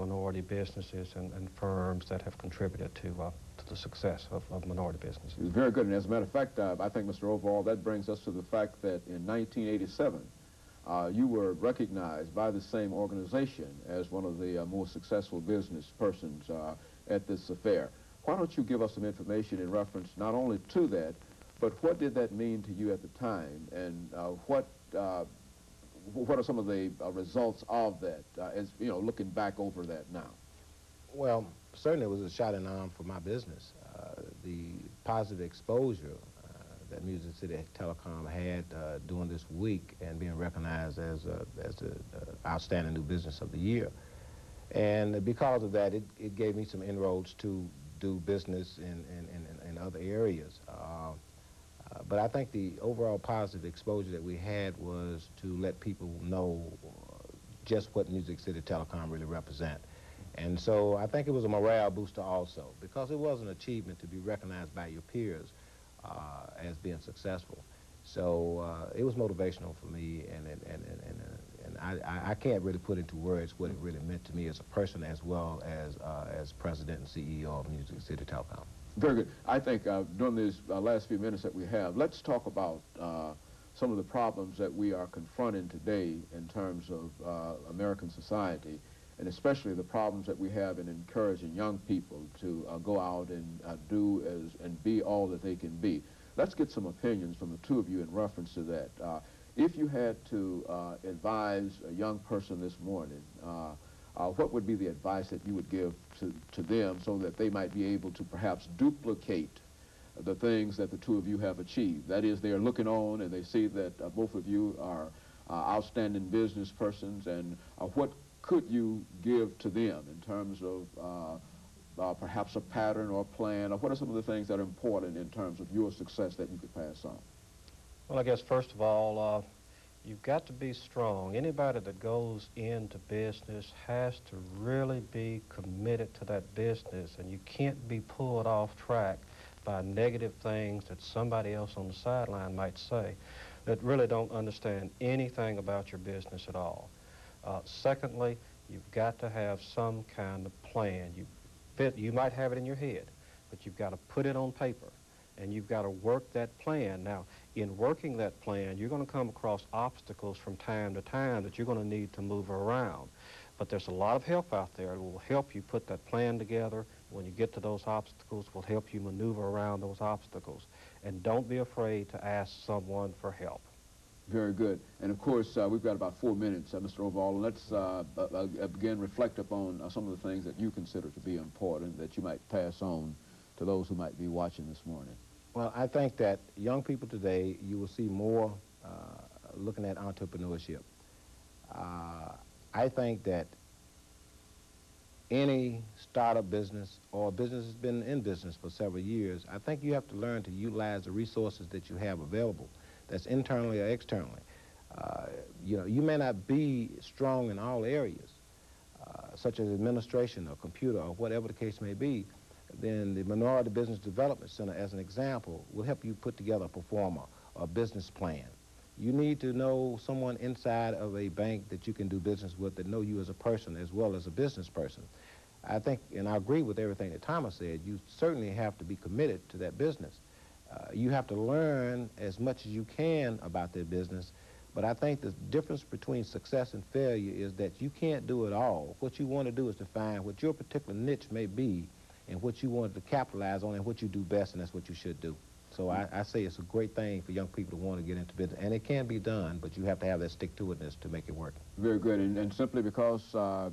minority businesses and firms that have contributed to the success of minority businesses. Very good. And as a matter of fact, I think, Mr. Overall, that brings us to the fact that in 1987, you were recognized by the same organization as one of the most successful business persons at this affair. Why don't you give us some information in reference not only to that, but what did that mean to you at the time, and what are some of the results of that, as you know, looking back over that now? Well, certainly it was a shot in the arm for my business. The positive exposure that Music City Telecom had during this week and being recognized as the outstanding new business of the year. And because of that, it gave me some inroads to do business in other areas. But I think the overall positive exposure that we had was to let people know just what Music City Telecom really represent. And so I think it was a morale booster also, because it was an achievement to be recognized by your peers as being successful. So it was motivational for me, and I can't really put into words what it really meant to me as a person, as well as president and CEO of Music City Telecom. Very good. I think during these last few minutes that we have, let's talk about some of the problems that we are confronting today in terms of American society, and especially the problems that we have in encouraging young people to go out and do and be all that they can be. Let's get some opinions from the two of you in reference to that. If you had to advise a young person this morning, what would be the advice that you would give to them so that they might be able to perhaps duplicate the things that the two of you have achieved? That is, they're looking on and they see that both of you are outstanding business persons, and what could you give to them in terms of perhaps a pattern or a plan, or what are some of the things that are important in terms of your success that you could pass on? Well, I guess first of all, you've got to be strong. Anybody that goes into business has to really be committed to that business, and you can't be pulled off track by negative things that somebody else on the sideline might say that really don't understand anything about your business at all. Secondly, you've got to have some kind of plan. You might have it in your head, but you've got to put it on paper, and you've got to work that plan. Now, in working that plan, you're going to come across obstacles from time to time that you're going to need to move around. But there's a lot of help out there that will help you put that plan together. When you get to those obstacles, will help you maneuver around those obstacles. And don't be afraid to ask someone for help. Very good. And of course, we've got about 4 minutes, Mr. Overall. Let's again reflect upon some of the things that you consider to be important that you might pass on to those who might be watching this morning. Well, I think that young people today, you will see more looking at entrepreneurship. I think that any startup business or business has been in business for several years, I think you have to learn to utilize the resources that you have available, that's internally or externally. You know, you may not be strong in all areas, such as administration or computer or whatever the case may be. Then the Minority Business Development Center, as an example, will help you put together a performer or a business plan. You need to know someone inside of a bank that you can do business with that know you as a person as well as a business person. I think, and I agree with everything that Thomas said, you certainly have to be committed to that business. You have to learn as much as you can about their business, but I think the difference between success and failure is that you can't do it all. What you want to do is to find what your particular niche may be and what you want to capitalize on and what you do best, and that's what you should do. So I say it's a great thing for young people to want to get into business, and it can be done, but you have to have that stick-to-itness to make it work. Very good, and simply because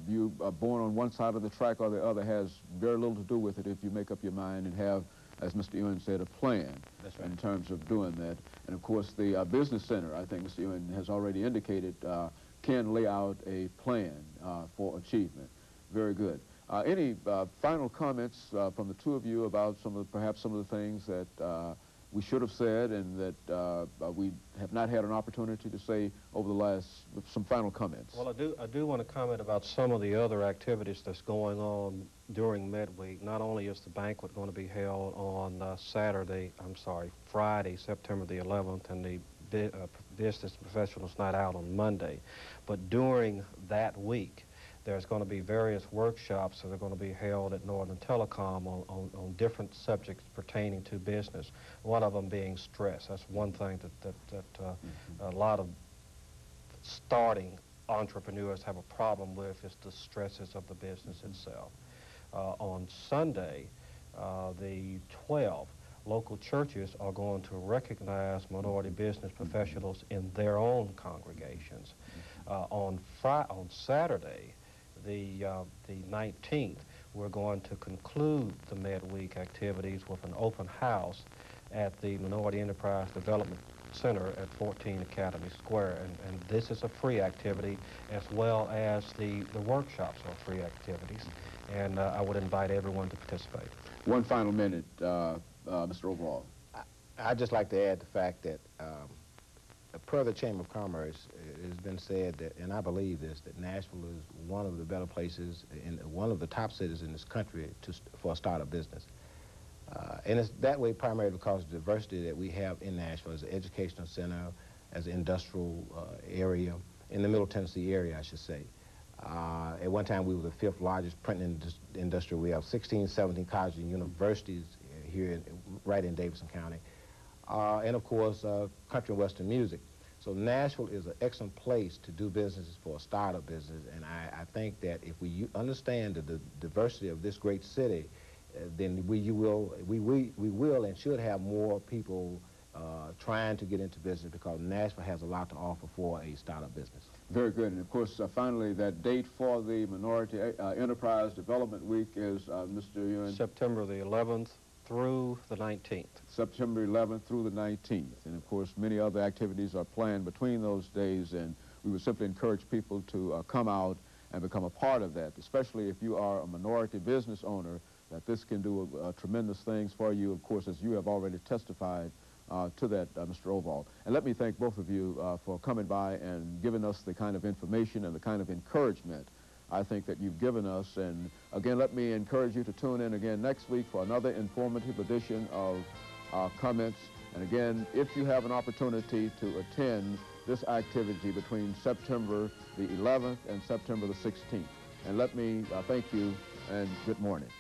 you are born on one side of the track or the other has very little to do with it if you make up your mind and have, as Mr. Ewing said, a plan. That's right. In terms of doing that. And of course, the Business Center, I think Mr. Ewing has already indicated, can lay out a plan for achievement. Very good. Any final comments from the two of you about perhaps some of the things that we should have said and that we have not had an opportunity to say over the last, some final comments? Well, I do want to comment about some of the other activities that's going on during Midweek. Not only is the banquet going to be held on Friday, September the 11th, and the Business Professionals Night Out on Monday, but during that week, There's going to be various workshops that are going to be held at Northern Telecom on different subjects pertaining to business, one of them being stress. That's one thing that a lot of starting entrepreneurs have a problem with, is the stresses of the business itself. On Sunday, the 12th, local churches are going to recognize minority business professionals in their own congregations. On Saturday, the 19th, we're going to conclude the midweek activities with an open house at the Minority Enterprise Development Center at 14 Academy Square, and this is a free activity, as well as the workshops are free activities, and I would invite everyone to participate. One final minute, Mr. Overall. I'd just like to add the fact that per the Chamber of Commerce, it has been said that, and I believe this, that Nashville is one of the better places, one of the top cities in this country for a startup business. And it's that way primarily because of the diversity that we have in Nashville as an educational center, as an industrial area, in the Middle Tennessee area, I should say. At one time, we were the 5th largest printing industry. We have 16, 17 colleges and universities here right in Davidson County. And of course, country and western music. So Nashville is an excellent place to do business for a startup business, and I think that if we understand the diversity of this great city, then we will and should have more people trying to get into business, because Nashville has a lot to offer for a startup business. Very good. And of course, finally, that date for the Minority Enterprise Development Week is, Mr. Ewing? September the 11th through the 19th. September 11th through the 19th. And of course, many other activities are planned between those days, and we would simply encourage people to come out and become a part of that, especially if you are a minority business owner, that this can do tremendous things for you, of course, as you have already testified to that, Mr. Overall. And let me thank both of you for coming by and giving us the kind of information and the kind of encouragement I think that you've given us. And again, let me encourage you to tune in again next week for another informative edition of Comments. And again, if you have an opportunity to attend this activity between September the 11th and September the 16th. And let me thank you and good morning.